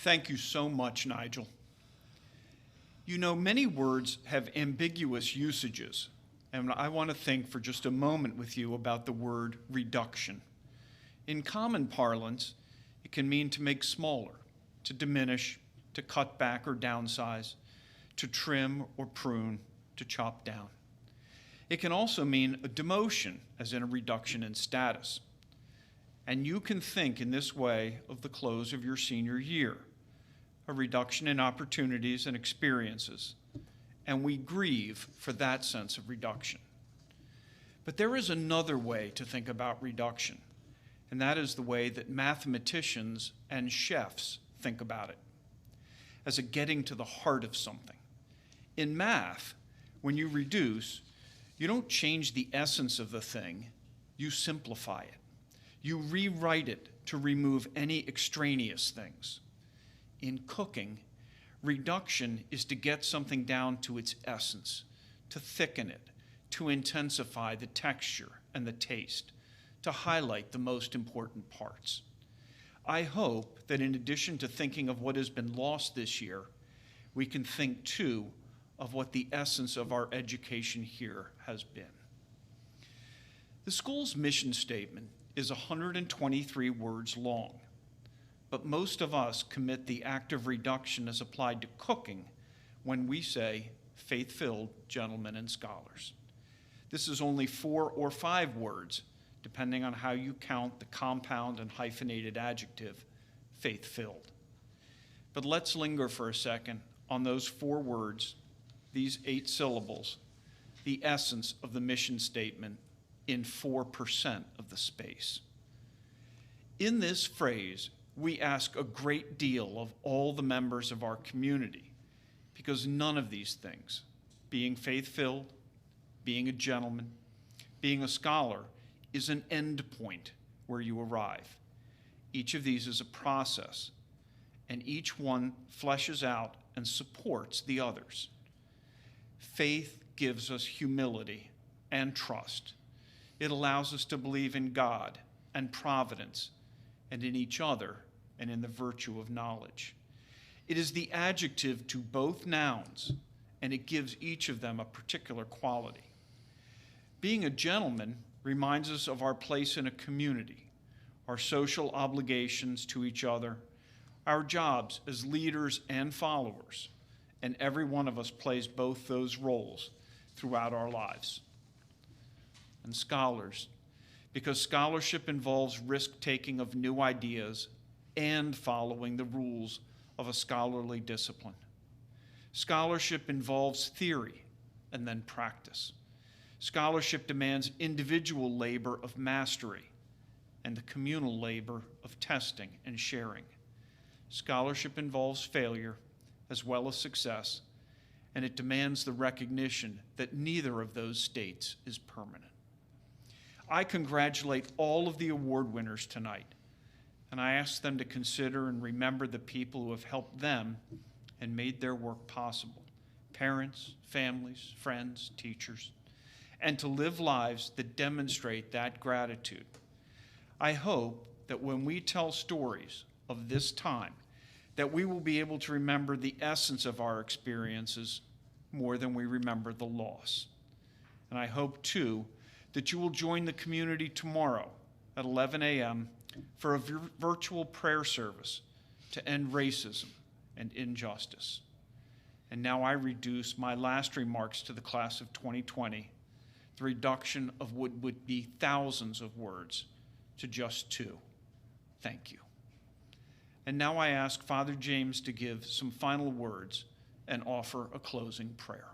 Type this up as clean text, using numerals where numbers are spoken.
Thank you so much, Nigel. You know, many words have ambiguous usages, and I want to think for just a moment with you about the word reduction. In common parlance, it can mean to make smaller, to diminish, to cut back or downsize, to trim or prune, to chop down. It can also mean a demotion, as in a reduction in status. And you can think in this way of the close of your senior year, a reduction in opportunities and experiences, and we grieve for that sense of reduction. But there is another way to think about reduction, and that is the way that mathematicians and chefs think about it, as a getting to the heart of something. In math, when you reduce, you don't change the essence of the thing, you simplify it. You rewrite it to remove any extraneous things. In cooking, reduction is to get something down to its essence, to thicken it, to intensify the texture and the taste, to highlight the most important parts. I hope that in addition to thinking of what has been lost this year, we can think too of what the essence of our education here has been. The school's mission statement is 123 words long. But most of us commit the act of reduction as applied to cooking when we say, faith-filled gentlemen and scholars. This is only 4 or 5 words, depending on how you count the compound and hyphenated adjective, faith-filled. But let's linger for a second on those 4 words, these 8 syllables, the essence of the mission statement in 4% of the space. In this phrase, we ask a great deal of all the members of our community, because none of these things, being faith-filled, being a gentleman, being a scholar, is an end point where you arrive. Each of these is a process, and each one fleshes out and supports the others. Faith gives us humility and trust. It allows us to believe in God and providence and in each other and in the virtue of knowledge. It is the adjective to both nouns, and it gives each of them a particular quality. Being a gentleman reminds us of our place in a community, our social obligations to each other, our jobs as leaders and followers, and every one of us plays both those roles throughout our lives. And scholars, because scholarship involves risk-taking of new ideas and following the rules of a scholarly discipline. Scholarship involves theory and then practice. Scholarship demands individual labor of mastery and the communal labor of testing and sharing. Scholarship involves failure as well as success, and it demands the recognition that neither of those states is permanent. I congratulate all of the award winners tonight, and I ask them to consider and remember the people who have helped them and made their work possible, parents, families, friends, teachers, and to live lives that demonstrate that gratitude. I hope that when we tell stories of this time, that we will be able to remember the essence of our experiences more than we remember the loss. And I hope, too, that you will join the community tomorrow at 11 a.m. for a virtual prayer service to end racism and injustice. And now I reduce my last remarks to the class of 2020, the reduction of what would be thousands of words to just 2. Thank you. And now I ask Father James to give some final words and offer a closing prayer.